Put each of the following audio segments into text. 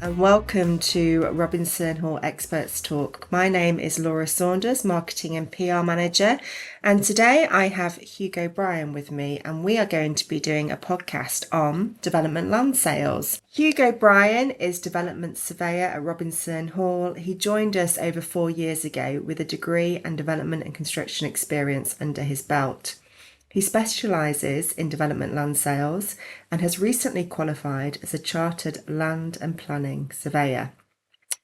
And welcome to Robinson Hall Experts Talk. My name is Laura Saunders, Marketing and PR Manager, and today I have Hugo Bryan with me, and we are going to be doing a podcast on development land sales. Hugo Bryan is Development Surveyor at Robinson Hall. He joined us over 4 years ago with a degree and development and construction experience under his belt. He specialises in development land sales and has recently qualified as a chartered land and planning surveyor.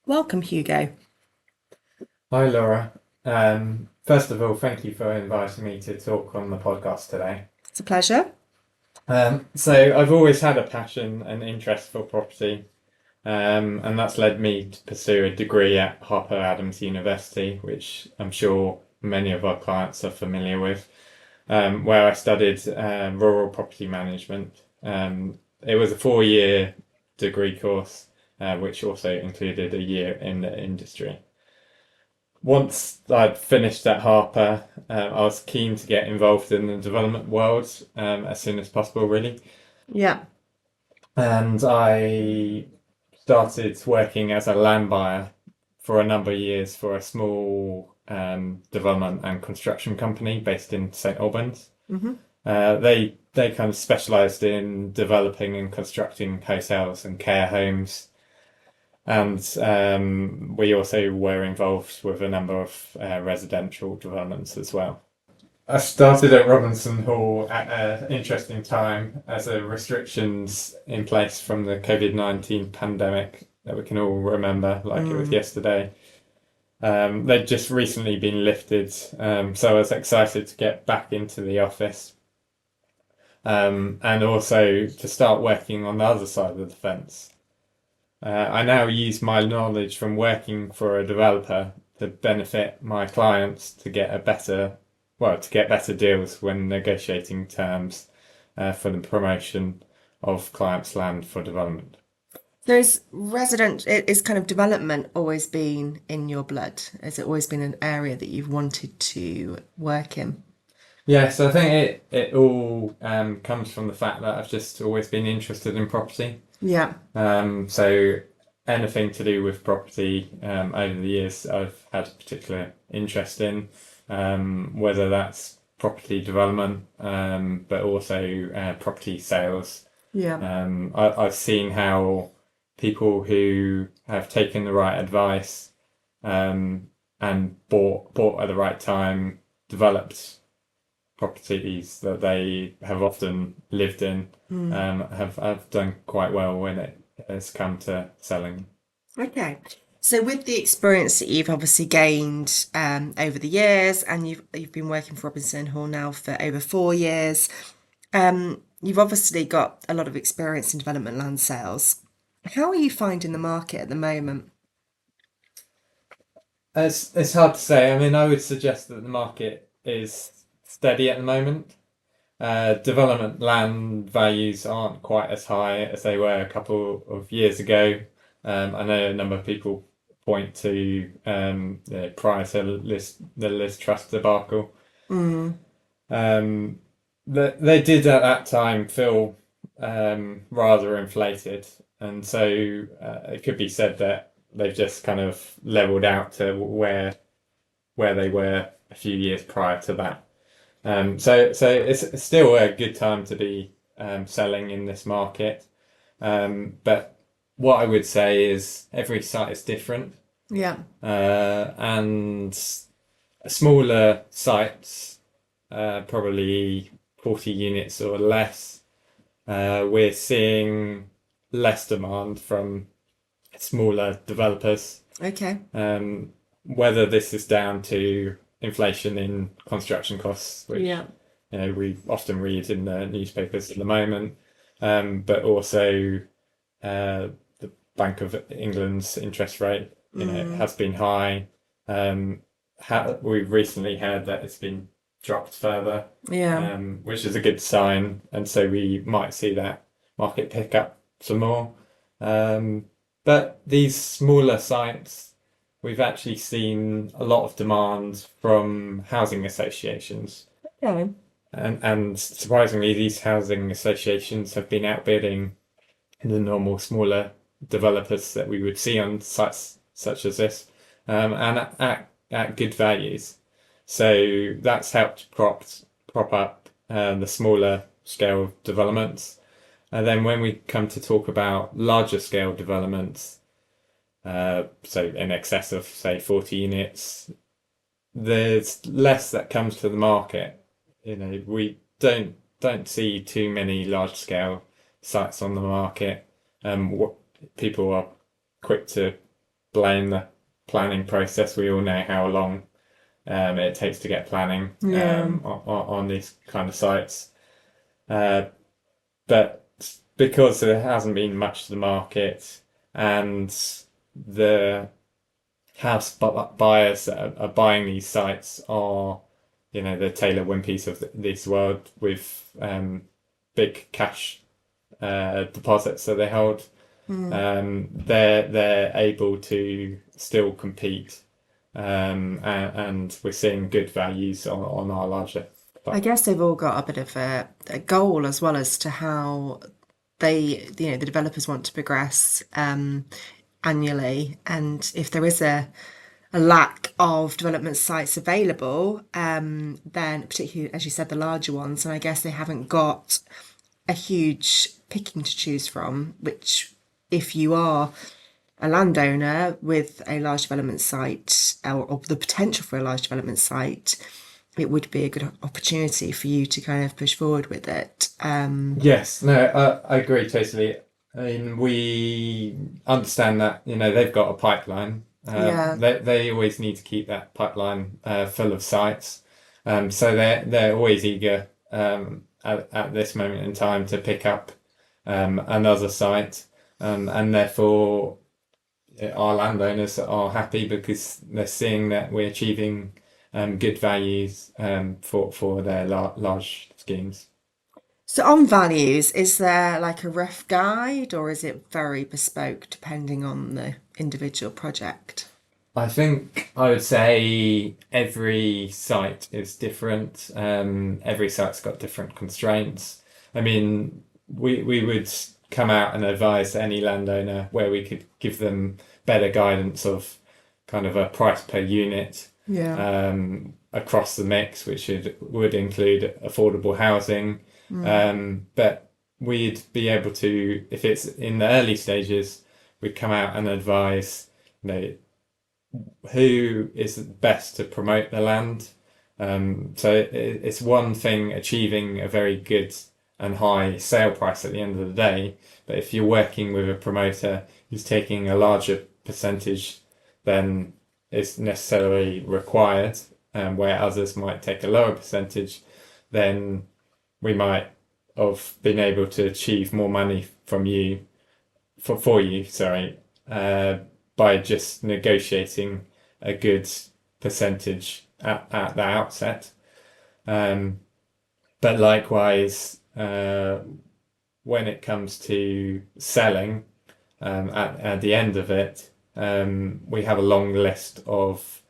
Welcome, Hugo. Hi, Laura. First of all, thank you for inviting me to talk on the podcast today. It's a pleasure. So I've always had a passion and interest for property, and that's led me to pursue a degree at Harper Adams University, which I'm sure many of our clients are familiar with. Where I studied rural property management. It was a 4-year degree course, which also included a year in the industry. Once I'd finished at Harper, I was keen to get involved in the development world as soon as possible, really. Yeah. And I started working as a land buyer for a number of years for a small development and construction company based in St Albans. Mm-hmm. They kind of specialised in developing and constructing hotels and care homes, and we also were involved with a number of residential developments as well. I started at Robinson Hall at an interesting time as there were restrictions in place from the COVID-19 pandemic that we can all remember like it was yesterday. They'd just recently been lifted, so I was excited to get back into the office and also to start working on the other side of the fence. I now use my knowledge from working for a developer to benefit my clients to get better deals when negotiating terms for the promotion of clients' land for development. Is kind of development always been in your blood? Has it always been an area that you've wanted to work in? Yes, I think it all comes from the fact that I've just always been interested in property. Yeah. So anything to do with property over the years I've had a particular interest in, whether that's property development, but also property sales. Yeah. I've seen how people who have taken the right advice and bought at the right time, developed properties that they have often lived in, have done quite well when it has come to selling. Okay. So with the experience that you've obviously gained over the years, and you've been working for Robinson Hall now for over 4 years, you've obviously got a lot of experience in development land sales. How are you finding the market at the moment? It's hard to say. I mean, I would suggest that the market is steady at the moment. Development land values aren't quite as high as they were a couple of years ago. I know a number of people point to prior to the Liz Truss debacle. They did at that time feel rather inflated, and so it could be said that they've just kind of leveled out to where they were a few years prior to that. So it's still a good time to be selling in this market, but what I would say is every site is different. Yeah. And smaller sites, probably 40 units or less, we're seeing less demand from smaller developers. Okay. Whether this is down to inflation in construction costs, which we often read in the newspapers at the moment, but also the Bank of England's interest rate has been high. We've recently heard that it's been dropped further, which is a good sign, and so we might see that market pick up some more. But these smaller sites, we've actually seen a lot of demand from housing associations. Okay. And surprisingly, these housing associations have been outbidding the normal smaller developers that we would see on sites such as this, and at good values. So that's helped prop up the smaller scale developments. And then when we come to talk about larger scale developments, so in excess of say 40 units, there's less that comes to the market. We don't see too many large scale sites on the market. What people are quick to blame the planning process. We all know how long it takes to get planning on these kind of sites. But because there hasn't been much to the market, and the house buyers that are buying these sites are, the Taylor Wimpey's of this world with big cash deposits that they hold. They're able to still compete, and we're seeing good values on our larger. I guess they've all got a bit of a goal as well as to how the developers want to progress annually, and if there is a lack of development sites available, then particularly as you said, the larger ones, and I guess they haven't got a huge picking to choose from, which if you are a landowner with a large development site, or the potential for a large development site, it would be a good opportunity for you to kind of push forward with it. Yes, no, I agree totally. I mean, we understand that, they've got a pipeline. They always need to keep that pipeline full of sites. So they're always eager at this moment in time to pick up another site. And therefore our landowners are happy because they're seeing that we're achieving good values for their large schemes. So on values, is there like a rough guide, or is it very bespoke depending on the individual project? I think I would say every site is different. Every site's got different constraints. I mean, we would come out and advise any landowner where we could give them better guidance of kind of a price per unit across the mix, which would include affordable housing. But we'd be able to, if it's in the early stages, we'd come out and advise, who is best to promote the land. So it's one thing achieving a very good and high sale price at the end of the day, but if you're working with a promoter who's taking a larger percentage than is necessarily required, where others might take a lower percentage, then we might have been able to achieve more money from you, for you, sorry, by just negotiating a good percentage at the outset. But likewise, when it comes to selling, at the end of it, we have a long list of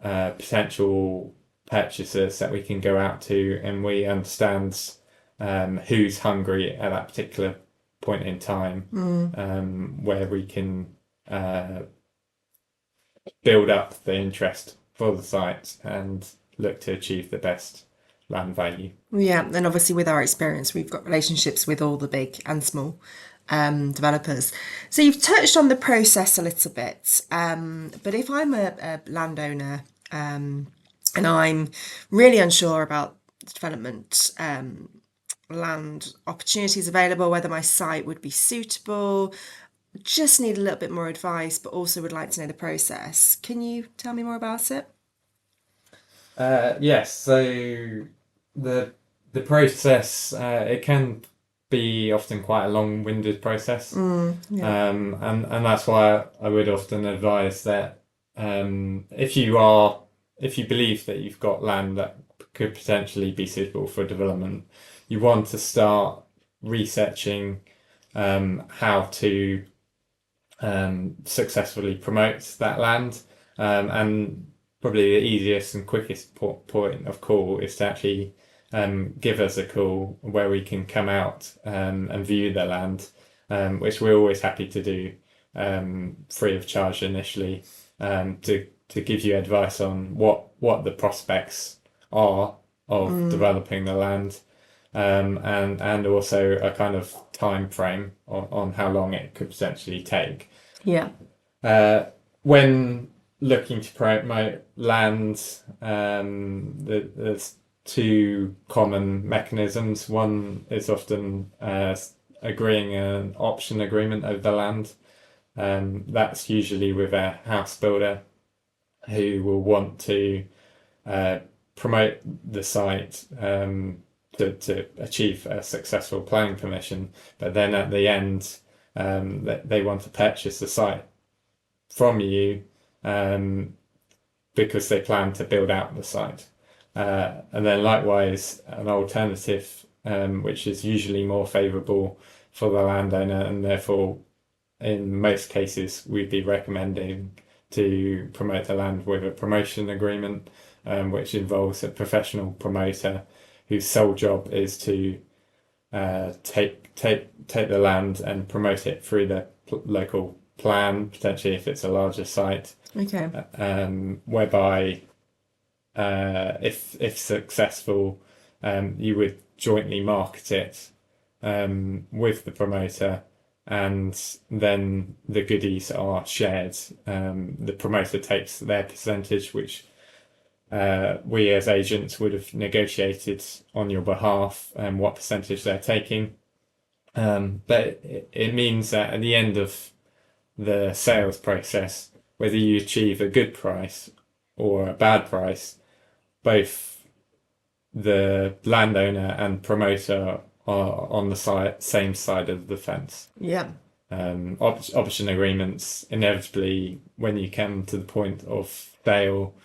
potential purchasers that we can go out to, and we understand who's hungry at that particular point in time, where we can build up the interest for the site and look to achieve the best land value. Yeah, and obviously with our experience, we've got relationships with all the big and small developers. So you've touched on the process a little bit, but if I'm a landowner and I'm really unsure about development land opportunities available, whether my site would be suitable, just need a little bit more advice, but also would like to know the process. Can you tell me more about it? Yes, so the process, it can be often quite a long-winded process. And that's why I would often advise that if you believe that you've got land that could potentially be suitable for development, you want to start researching how to successfully promote that land, and probably the easiest and quickest point of call is to actually give us a call where we can come out and view the land which we're always happy to do free of charge initially, to give you advice on what the prospects are of developing the land, and also a kind of time frame on how long it could potentially take. Yeah. When looking to promote land, there's two common mechanisms. One is often agreeing an option agreement over the land. That's usually with a house builder who will want to promote the site to achieve a successful planning permission, but then at the end they want to purchase the site from you because they plan to build out the site. And then likewise, an alternative, which is usually more favourable for the landowner, and therefore in most cases we'd be recommending to promote the land with a promotion agreement, which involves a professional promoter whose sole job is to take the land and promote it through the local plan, potentially if it's a larger site. Okay. Whereby if successful, you would jointly market it with the promoter, and then the goodies are shared. The promoter takes their percentage, which we as agents would have negotiated on your behalf, and what percentage they're taking. But it means that at the end of the sales process, whether you achieve a good price or a bad price, both the landowner and promoter are on the same side of the fence. Yeah. Option agreements, inevitably, when you come to the point of sale,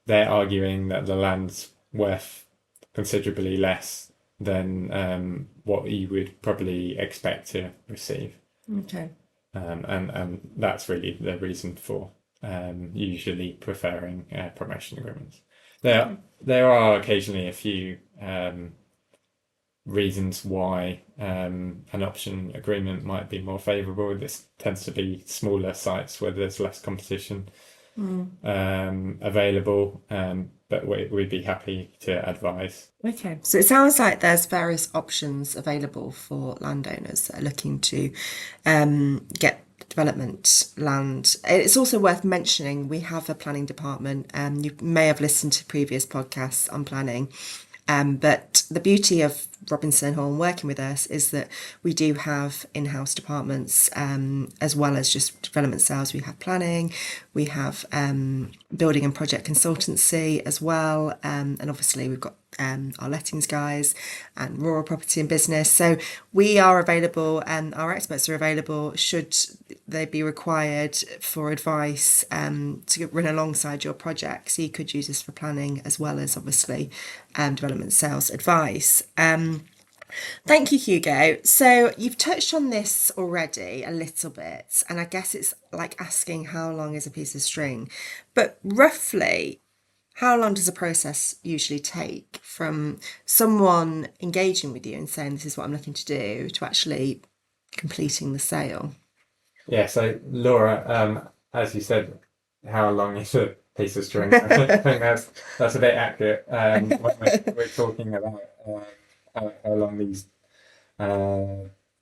they're arguing that the land's worth considerably less than what you would probably expect to receive. Okay. And that's really the reason for usually preferring promotion agreements. There are occasionally a few reasons why an option agreement might be more favourable. This tends to be smaller sites where there's less competition available, but we'd be happy to advise. Okay, so it sounds like there's various options available for landowners that are looking to get development land. It's also worth mentioning we have a planning department. You may have listened to previous podcasts on planning. But the beauty of Robinson Hall working with us is that we do have in-house departments, as well as just development sales. We have planning, we have building and project consultancy as well, and obviously we've got our lettings guys and rural property and business. So we are available, and our experts are available should they be required for advice to run alongside your project. So you could use this for planning as well as obviously development sales advice. Thank you, Hugo. So you've touched on this already a little bit, and I guess it's like asking how long is a piece of string, but roughly how long does a process usually take from someone engaging with you and saying this is what I'm looking to do to actually completing the sale? Yeah, so Laura, as you said, how long is a piece of string? I think that's a bit accurate when we're talking about how long these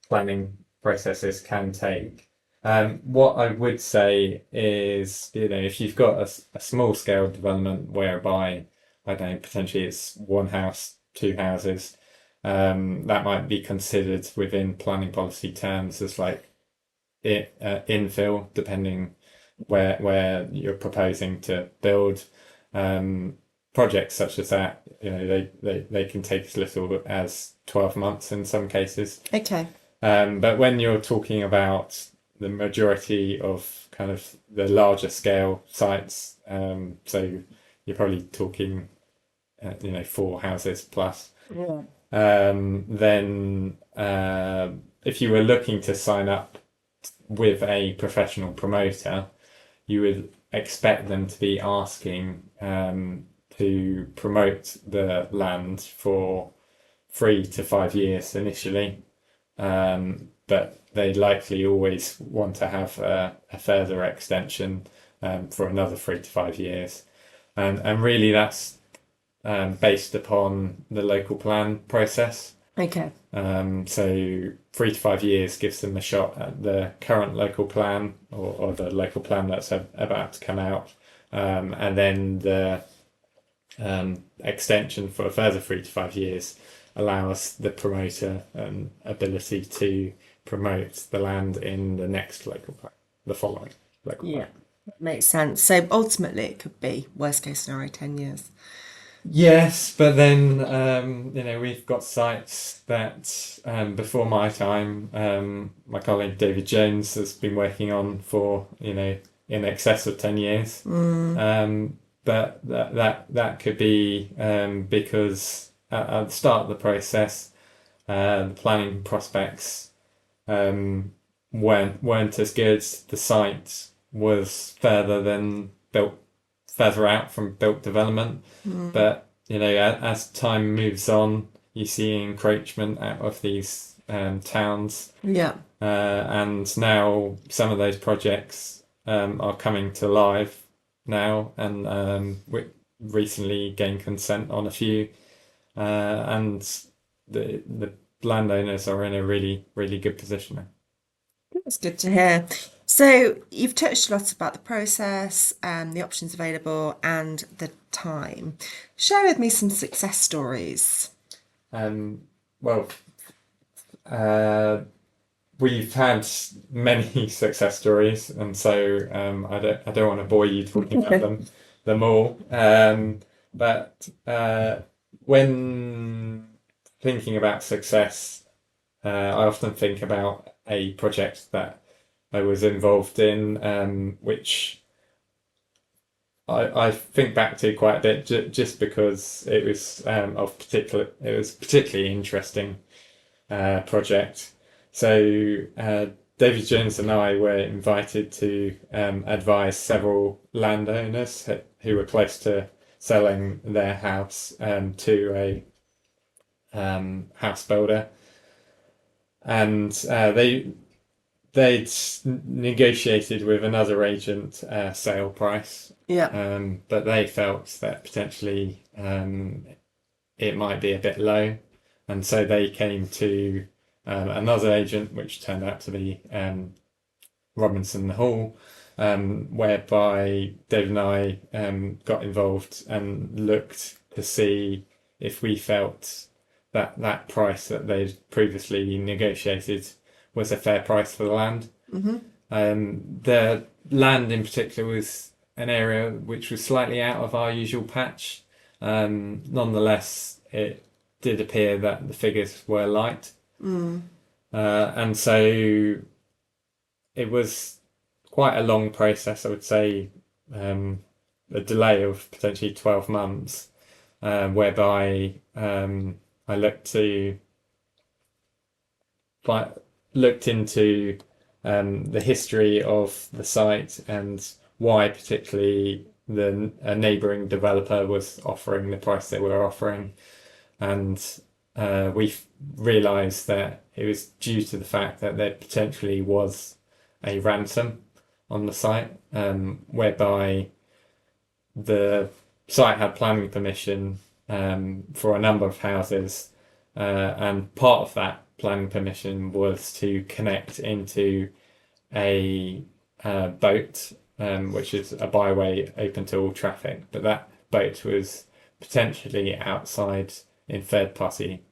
planning processes can take. What I would say is, if you've got a small scale development whereby, I don't know, potentially it's one house, two houses, that might be considered within planning policy terms as like infill, depending where you're proposing to build. Projects such as that, they can take as little as 12 months in some cases. Okay. But when you're talking about the majority of kind of the larger scale sites, so you're probably talking, 4 houses plus. Yeah. Then if you were looking to sign up with a professional promoter, you would expect them to be asking to promote the land for 3 to 5 years initially. but they likely always want to have a further extension for another 3 to 5 years. And really that's based upon the local plan process. Okay. So 3 to 5 years gives them a shot at the current local plan or the local plan that's about to come out. And then the extension for a further 3 to 5 years allows the promoter an ability to promote the land in the next local plan, the following local Yeah, plan. makes sense. So ultimately, it could be worst case scenario 10 years. Yes, but then we've got sites that before my time, my colleague David Jones has been working on for in excess of 10 years. But that could be because at the start of the process, the planning prospects weren't as good. The site was further out from built development. But as time moves on, you see encroachment out of these towns. Yeah. And now some of those projects are coming to life now, and we recently gained consent on a few, and the landowners are in a really, really good position now. That's good to hear. So you've touched a lot about the process, the options available, and the time. Share with me some success stories. Well, we've had many success stories, and so I don't want to bore you talking about them all. But when thinking about success, I often think about a project that I was involved in, which I think back to quite a bit just because it was particularly interesting project. So David Jones and I were invited to advise several landowners who were close to selling their house to a house builder, and they'd negotiated with another agent sale price. Yeah. But they felt that potentially it might be a bit low, and so they came to another agent, which turned out to be Robinson Hall, whereby Dave and I got involved and looked to see if we felt that price that they'd previously negotiated was a fair price for the land. The land in particular was an area which was slightly out of our usual patch. Nonetheless, it did appear that the figures were light. And so it was quite a long process, I would say, a delay of potentially 12 months, whereby I looked into the history of the site and why particularly a neighbouring developer was offering the price they were offering, and we realised that it was due to the fact that there potentially was a ransom on the site, whereby the site had planning permission for a number of houses, and part of that planning permission was to connect into a boat, which is a byway open to all traffic, but that boat was potentially outside in third-party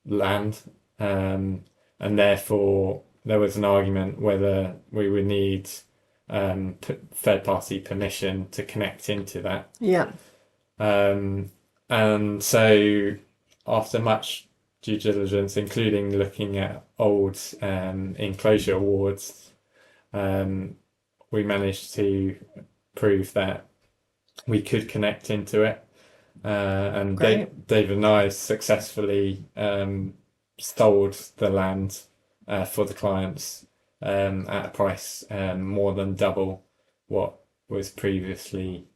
land, and therefore there was an argument whether we would need third-party permission to connect into that. Yeah. And so after much due diligence, including looking at old enclosure awards, we managed to prove that we could connect into it. And Dave and I successfully sold the land for the clients at a price more than double what was previously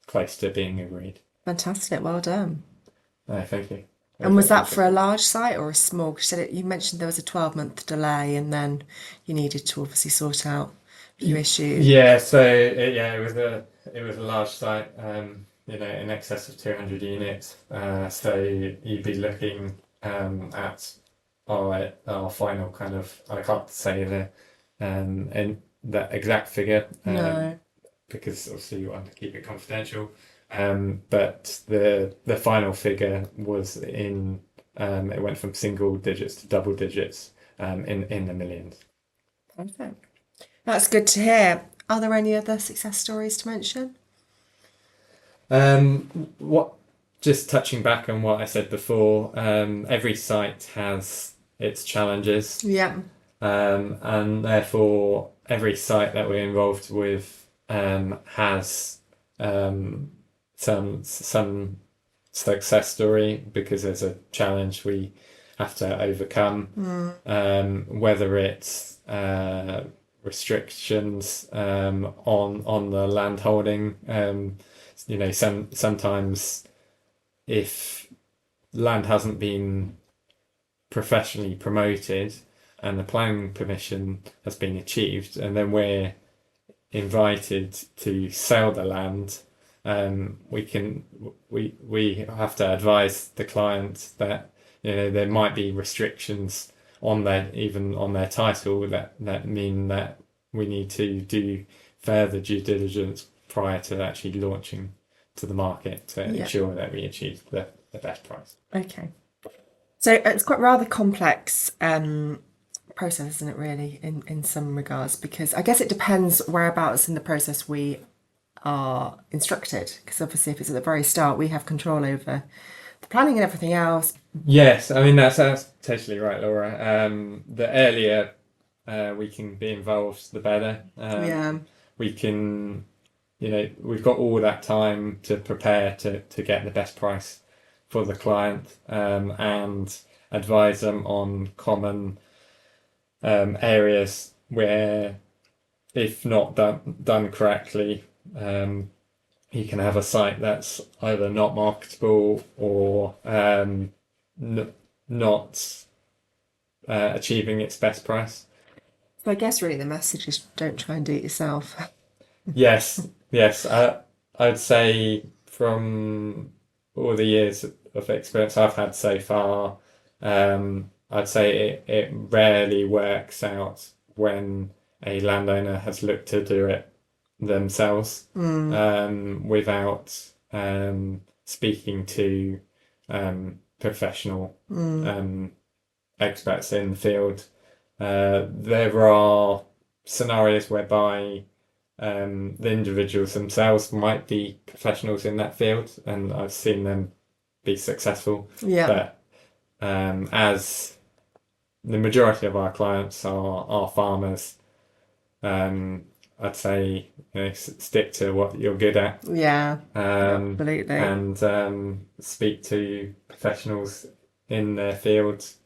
close to being agreed. Fantastic. Well done. Thank you. And was that for a large site or a small? 'Cause you mentioned there was a 12-month delay, and then you needed to obviously sort out a few issues. Yeah, so it was a large site, in excess of 200 units. So you'd be looking at our final kind of, I can't say the exact figure, No. because obviously you want to keep it confidential. But the final figure was it went from single digits to double digits, in the millions. Perfect. That's good to hear. Are there any other success stories to mention? What Just touching back on what I said before, every site has its challenges, Yeah. and therefore every site that we're involved with has some success story because there's a challenge we have to overcome, whether it's restrictions on the land holding. Sometimes if land hasn't been professionally promoted and the planning permission has been achieved, and then we're invited to sell the land, we have to advise the client that there might be restrictions on their title that mean that we need to do further due diligence prior to actually launching to the market to ensure that we achieve the best price. Okay. So it's quite rather complex process, isn't it, really, in some regards? Because I guess it depends whereabouts in the process we are instructed. Because obviously, if it's at the very start, we have control over the planning and everything else. Yes, I mean that's totally right, Laura. The earlier we can be involved, the better. Yeah. We can, we've got all that time to prepare to get the best price for the client, and advise them on common areas where, if not done correctly, you can have a site that's either not marketable or not achieving its best price. So I guess really the message is don't try and do it yourself. Yes, yes. I'd say from all the years of experience I've had so far, I'd say it rarely works out when a landowner has looked to do it themselves, without speaking to professional experts in the field. There are scenarios whereby the individuals themselves might be professionals in that field, and I've seen them be successful. Yeah. But as the majority of our clients are farmers, I'd say stick to what you're good at. Yeah. Absolutely. And speak to professionals in their fields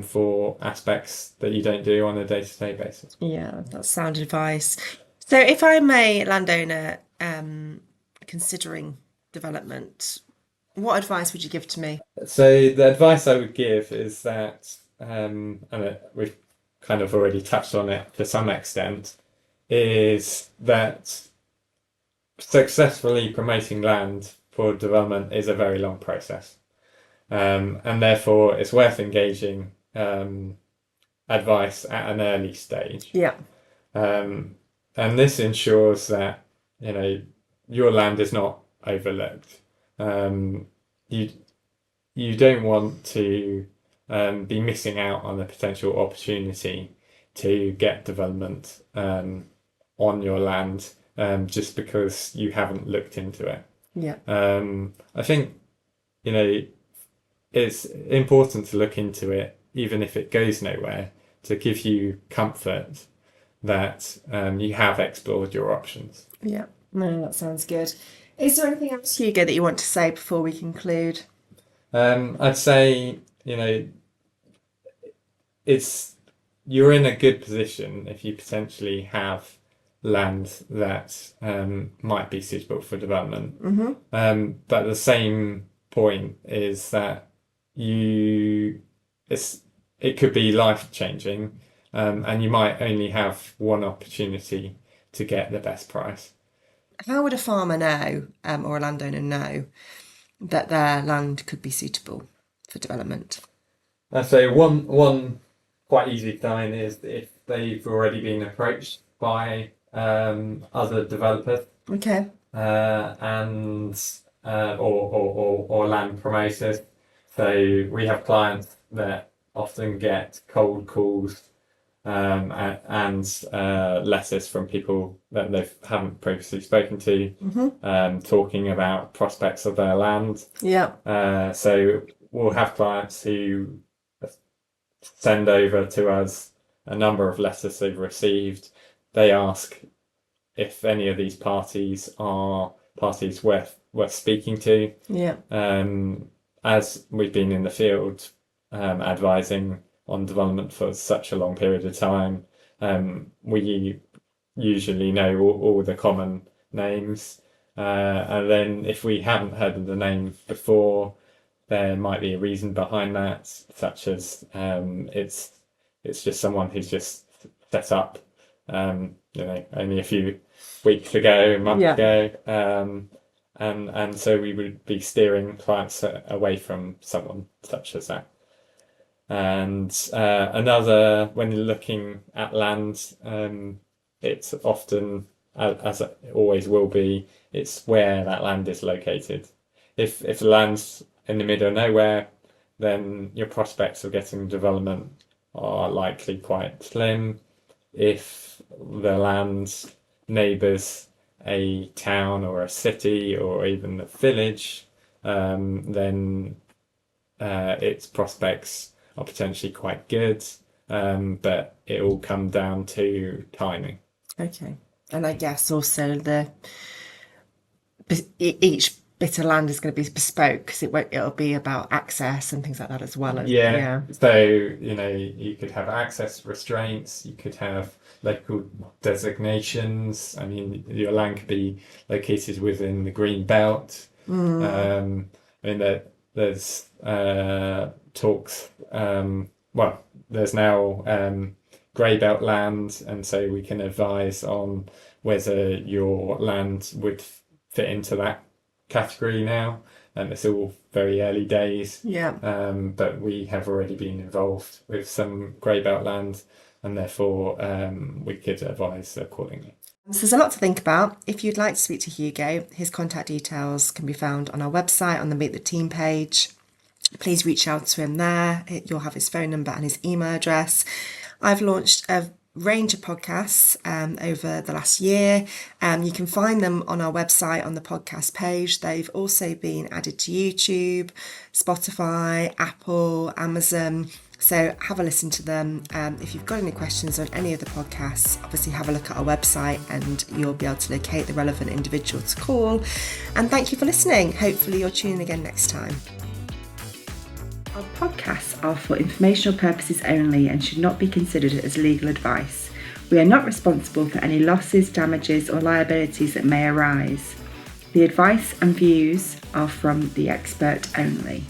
for aspects that you don't do on a day-to-day basis. Yeah, that's sound advice. So if I'm a landowner considering development, what advice would you give to me? So the advice I would give is that, and we've kind of already touched on it to some extent, is that successfully promoting land for development is a very long process. And therefore it's worth engaging advice at an early stage. Yeah. And this ensures that your land is not overlooked. You don't want to be missing out on a potential opportunity to get development on your land just because you haven't looked into it. Yeah. I think it's important to look into it, even if it goes nowhere, to give you comfort that you have explored your options. Yeah. No, that sounds good. Is there anything else, Hugo, that you want to say before we conclude? I'd say, you're in a good position if you potentially have land that might be suitable for development. But the same point is that it could be life changing, and you might only have one opportunity to get the best price. How would a farmer know, or a landowner know, that their land could be suitable for development? So one quite easy sign is if they've already been approached by other developers, Okay. and or land promoters. So we have clients that often get cold calls, and letters from people that they haven't previously spoken to, talking about prospects of their land. Yeah. So we'll have clients who send over to us a number of letters they've received. They ask if any of these parties are parties worth speaking to. Yeah. As we've been in the field advising on development for such a long period of time, we usually know all the common names, and then if we haven't heard of the name before, there might be a reason behind that, such as it's just someone who's just set up, only a few weeks ago, a month ago, and so we would be steering clients away from someone such as that. And another, when you're looking at land, it's often, as it always will be, it's where that land is located. If the land's in the middle of nowhere, then your prospects of getting development are likely quite slim. If the land neighbours a town or a city or even a village, then its prospects are potentially quite good, but it all comes down to timing. Okay. And I guess also each bit of land is going to be bespoke because it'll be about access and things like that as well. Yeah. So, you could have access restraints, you could have local designations. I mean, your land could be located within the green belt. There's talks, there's now grey belt land, and so we can advise on whether your land would fit into that category now, and it's all very early days. But we have already been involved with some grey belt land, and therefore we could advise accordingly. So there's a lot to think about. If you'd like to speak to Hugo, his contact details can be found on our website on the Meet the Team page. Please reach out to him there. You'll have his phone number and his email address. I've launched a range of podcasts over the last year. You can find them on our website on the podcast page. They've also been added to YouTube, Spotify, Apple, Amazon. So have a listen to them. If you've got any questions on any of the podcasts, obviously have a look at our website and you'll be able to locate the relevant individual to call. And thank you for listening. Hopefully you'll tune in again next time. Our podcasts are for informational purposes only and should not be considered as legal advice. We are not responsible for any losses, damages or liabilities that may arise. The advice and views are from the expert only.